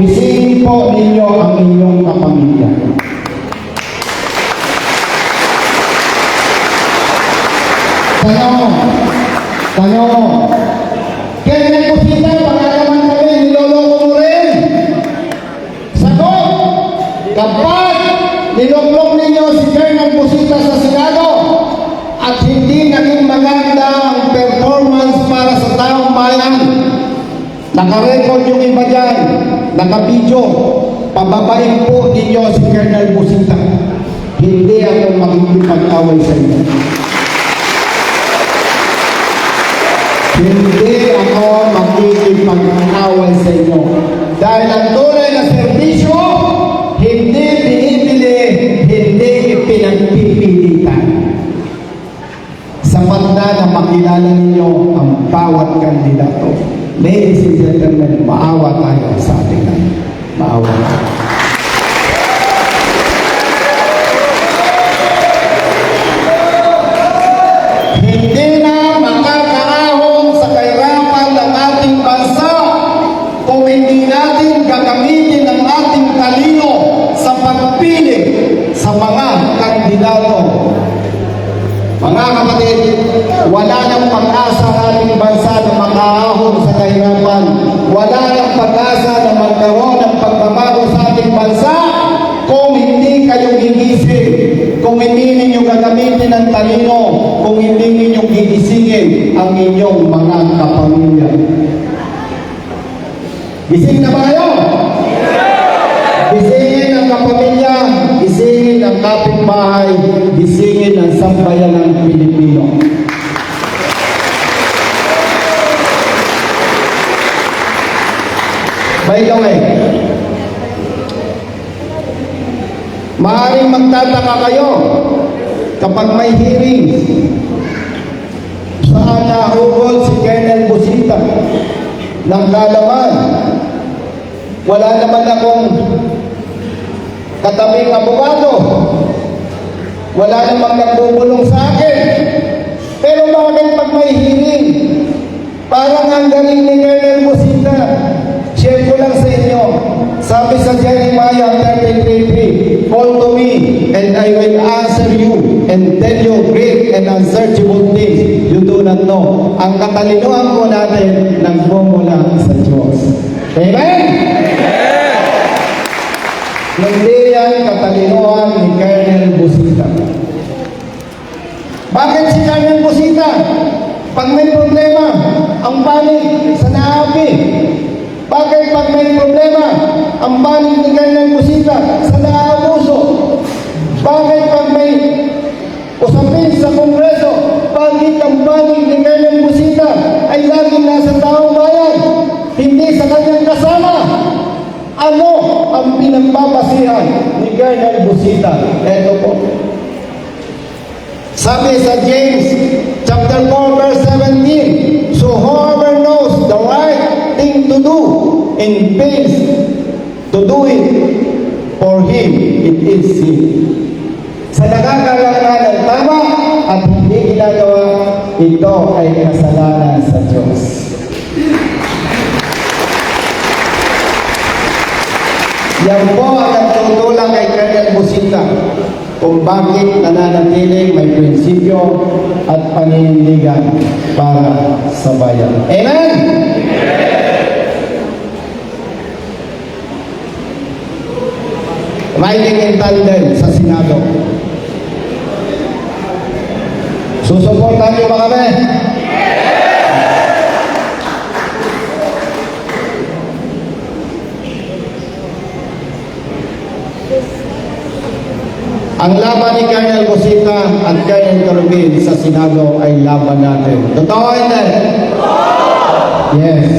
gisingin po ninyo ang inyong kapamilya. Tanong mo, kaya po sila, pagkakaman kami, niloloko mo rin. Sagot, kapag niloklok ninyo si Colonel Busita sa Senado at hindi naging maganda ang performance para sa taong bayan, nakarecord yung iba dyan, nakabidyo, pababain po ninyo si Colonel Busita. Hindi ako makikipag-away sa inyo. Hindi ako makikipag-away sa inyo. Dahil ang tunay na serbisyo, hindi binibili, hindi ipinagpipilitan. Sapat na makilala ninyo ang bawat kandidato. Ladies and gentlemen, maawa tayo sa ating lahat. Maawa tayo. Hindi na makakaahon sa kahirapan ng ating bansa kung hindi natin gagamitin ang ating talino sa pagpili sa mga kandidato. Mga kapatid, wala nang pag-asa ang ating bansa na makaahon sa kahirapan. Wala nang pag-asa na magkaroon ng pagbabago sa ating bansa kung hindi kayo gigising, kung hindi ninyo gagamitin ang talino, kung hindi ninyo gigisingin ang inyong mga kapamilya. Gising na ba kayo? Gisingin ang kapamilya, gisingin ang kapitbahay, gisingin ang sambayan ng Pilipino. By the way, maaaring magtataka kayo kapag may hearings saan nahugol si Colonel Busita ng Kalaman. Wala naman akong katabing abogado. Wala namang nagbubulong sa akin. Pero bakit pag may hearing, parang ang galing ni Colonel Busita? Share ko lang sa inyo. Sabi sa Jeremiah 33:3, call to me and I will answer you and tell you great and unsearchable things you do not know. Ang katalinuhan po natin nagmumula sa Diyos. Amen? Hindi yan katalinuhan ni Colonel Busita. Bakit si Colonel Busita? Pag may problema, ang panig sa naapi. Bakit pag may problema, ang panig ni Colonel Busita sa naabuso? Bakit pag may usapin sa Kongreso, bakit ang panig ni Colonel Busita ay laging nasa taong bayan, hindi sa kanyang kasama? Ano ang pinagbabasihan ni Colonel Busita? Ito po. Sabi sa James chapter 4 verse 17, so whoever knows the right thing to do and fails to do it, for him it is sin. Sa nagkakaroon ng tama at hindi ginagawa, ito ay kasalanan sa Diyos. Yan po ang nagtutulak kay Colonel Busita kung bakit nananatiling may prinsipyo at paninindigan para sa bayan. Amen? Riding in tandem sa Senado. Susuportahan niyo ba kami? Ang laban ni Colonel Busita at Colonel Corbin sa Senado ay laban natin. Totoo hindi? Yes.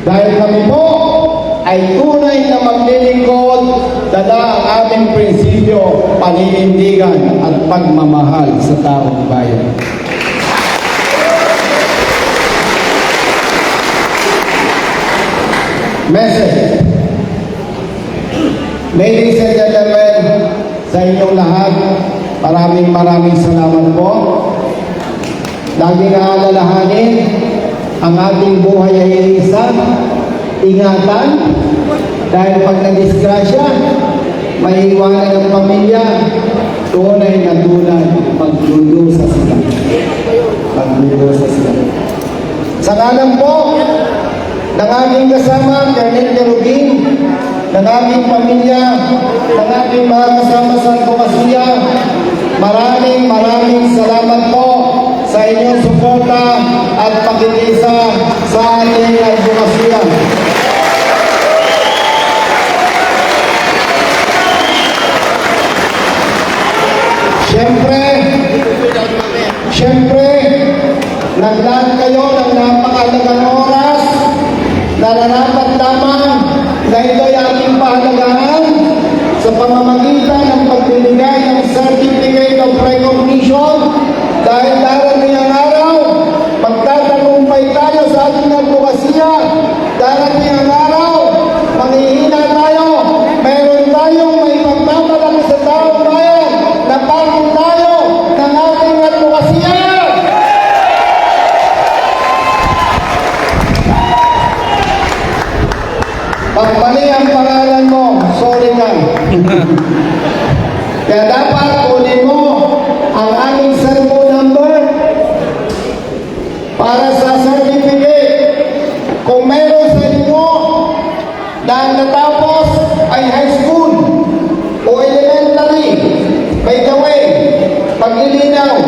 Dahil kami po ay tunay na maglilingkod, dala ang aming prinsipyo, paninindigan at pagmamahal sa taong bayan. Message. Ladies and gentlemen, sa inyong lahat, maraming salamat po. Lagi na alalahanin, ang ating buhay ay isa, ingatan, dahil pag nadisgrasya, may iwanan ng pamilya, tunay na tunay, magdudusa sila. Magdudusa sila. Sa ngalan po, ng aming kasama, Colonel Kerubin, ng aming pamilya, ng aming mga kasama sa advokasya, maraming salamat po sa inyong suporta at pakikisa sa ating advokasya. Siyempre, naglaan kayo ng napakalagang oras na narapat lamang na ito'y ating pahalagahan sa pamamagitan ng pagbibigay ng Certificate of Recognition dahil darating ang araw, magtatagumpay tayo sa ating advokasya. Darating ang araw, manghihina tayo, mayroon tayong may pagbabalak sa taong bayan na pagod tayo ng ating advokasya. Pag mali ang pangalan mo, sorry ka. Kaya dapat kunin mo ang aming cellphone number para sa certificate. Kung meron sa inyo na ang natapos ay high school o elementary, by the way, paglilinaw,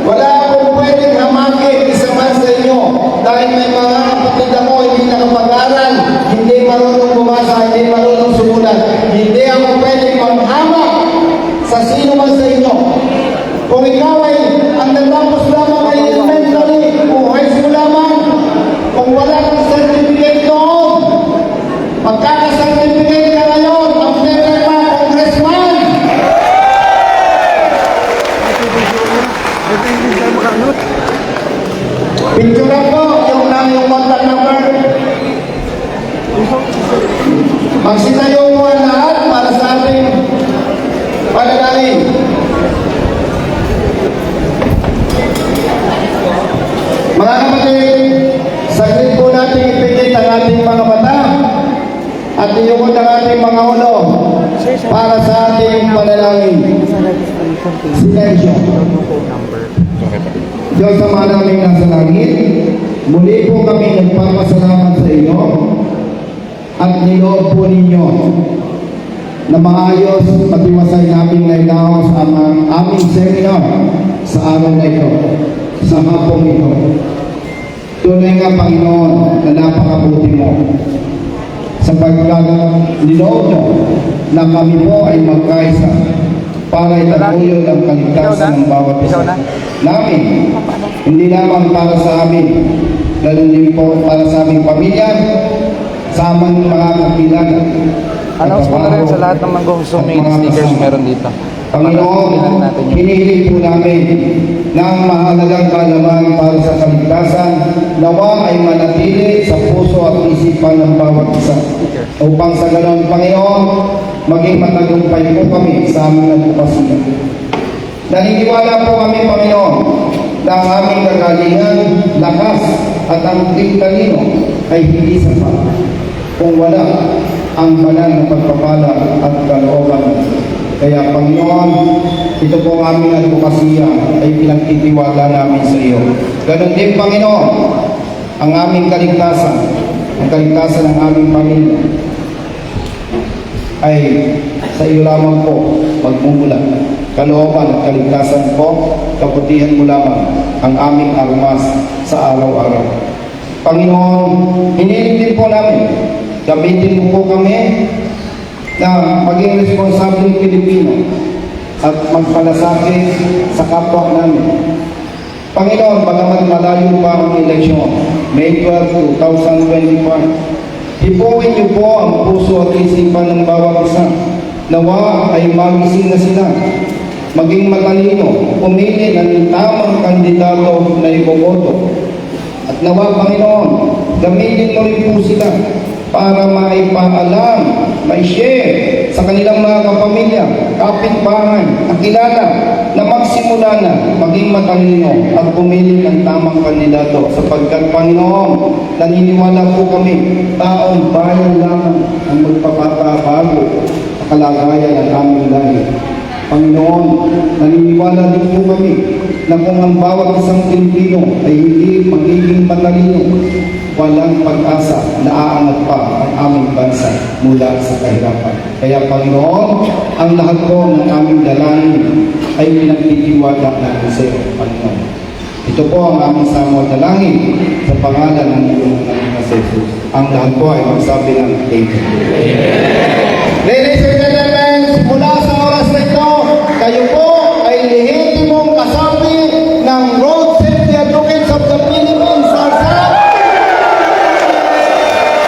wala akong pwedeng hamakin isa man sa inyo dahil may mga kapatid ako hindi nakapag-aral, hindi marunong bumasa, hindi marunong sumulat. Hindi ako pwedeng maghamak sa sino man sa inyo. Kung ikaw ay ang natapos lamang ay elementary o high school lamang, kung wala kang certificate doon, magkaka-certificate ka ngayon, ang meron pa, congressman. Picture po, yung lang yung contact number. Magsitayo mo ang lahat para sa ating panalangin. Mga kapatid, saglit po natin ipigit ang ating mga mata at iyukod ang ating mga ulo para sa ating panalangin. Silensyo. Diyos Ama namin nasa langit, muli po kami nagpapasalamat sa iyo at niloob po ninyo na maayos matiwasay namin nailaos ang aming seminar sa araw na ito, sa hapong ito. Tunay nga, Panginoon, na napakabuti mo sapagkat niloob nyo na kami po ay magkaisa para itaguyod ang kaligtasan ng bawat isa namin, hindi lamang para sa amin, lalo din po para sa aming pamilya, sa aming mga kakilala. Announce mo na rin sa lahat ng mag-consuming stickers meron dito. Panginoon, hinihiling po namin na ang mahalagang kaalaman para sa kaligtasan nawa ay manatili sa puso at isipan ng bawat isa. Upang sa ganon, Panginoon, maging matagumpay po kami sa aming advokasya. Naniniwala po kami, Panginoon, na ang aming kagalingan, lakas at ang talino ay hindi sapat kung wala ang banal na pagpapala at kalooban. Kaya, Panginoon, ito po ang aming advokasya ay pinagtitiwala namin sa iyo. Ganon din, Panginoon, ang aming kaligtasan, ang kaligtasan ng aming pamilya ay sa iyo lamang po magmumula. Kalooban at kaligtasan po, kabutihan mo lamang ang aming armas sa araw-araw. Panginoon, hinihiling din po namin, gamitin mo po kami na maging responsableng Pilipino at magpalasakit sa kapwa namin. Panginoon, bagamat malayo pa ang eleksyon, May 12, 2025, ipuwin niyo po ang puso at isipan ng bawat isa. Nawa ay magising na sila, maging matalino, pumili ng tamang kandidato na iboboto. At nawa, Panginoon, gamitin mo rin po sila para maipaalam, mai-share sa kanilang mga kapamilya, kapitbahay, kakilala, na magsimula magsimula na maging matalino at pumili ng tamang kandidato sapagkat Panginoon, naniniwala po kami, taong bayan lamang ang magpapabago sa kalagayan ng aming lahi. Panginoon, naniniwala din po kami na kung ang bawat isang Pilipino ay hindi magiging matalino, walang pag-asa na aangat pa ang aming bansa mula sa kahirapan. Kaya Panginoon, ang lahat po ng aming dalangin ay pinagtitiwala natin sa iyo, Panginoon. Ito po ang aming samo dalangin sa pangalan ng iyong anak na Jesus. Ang lahat po ay magsabi ng thank you. Ladies and gentlemen, mula sa oras na ito, kayo po ay lehitimong kasapi ng Road Safety Advocates of the Philippines, RSAP,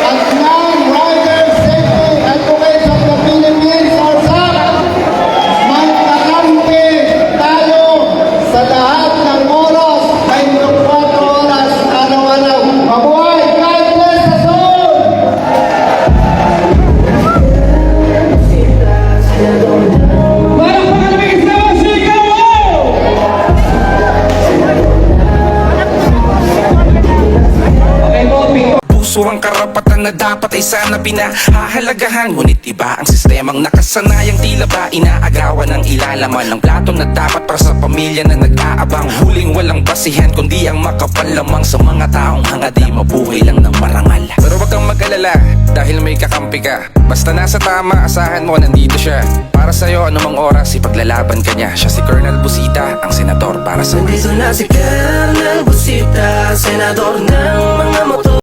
at non-rider safety advocates of the Philippines, RSAP. Magkakampi tayo sa lahat ng oras, 24 oras, araw-araw. Mabuhay! God bless us all! Parang pangalawang isama, sigaw mo! Okay po, Pito. Puso ang karapatan na dapat ay sana pinahahalagahan. Ngunit iba ang sistemang nakasanayang tila ba inaagawan ng ilalaman ng platong na dapat para sa pamilya na nag-aabang. Huling walang basihan kundi ang makapal lamang sa mga taong hangad di mabuhay lang ng marangal. Pero wag kang mag-alala dahil may kakampi ka. Basta nasa tama, asahan mo nandito siya. Para sa'yo anumang oras ipaglalaban ka niya. Siya si Colonel Busita, ang senador para sa Nandito na si Colonel Busita, senador ng mga motor.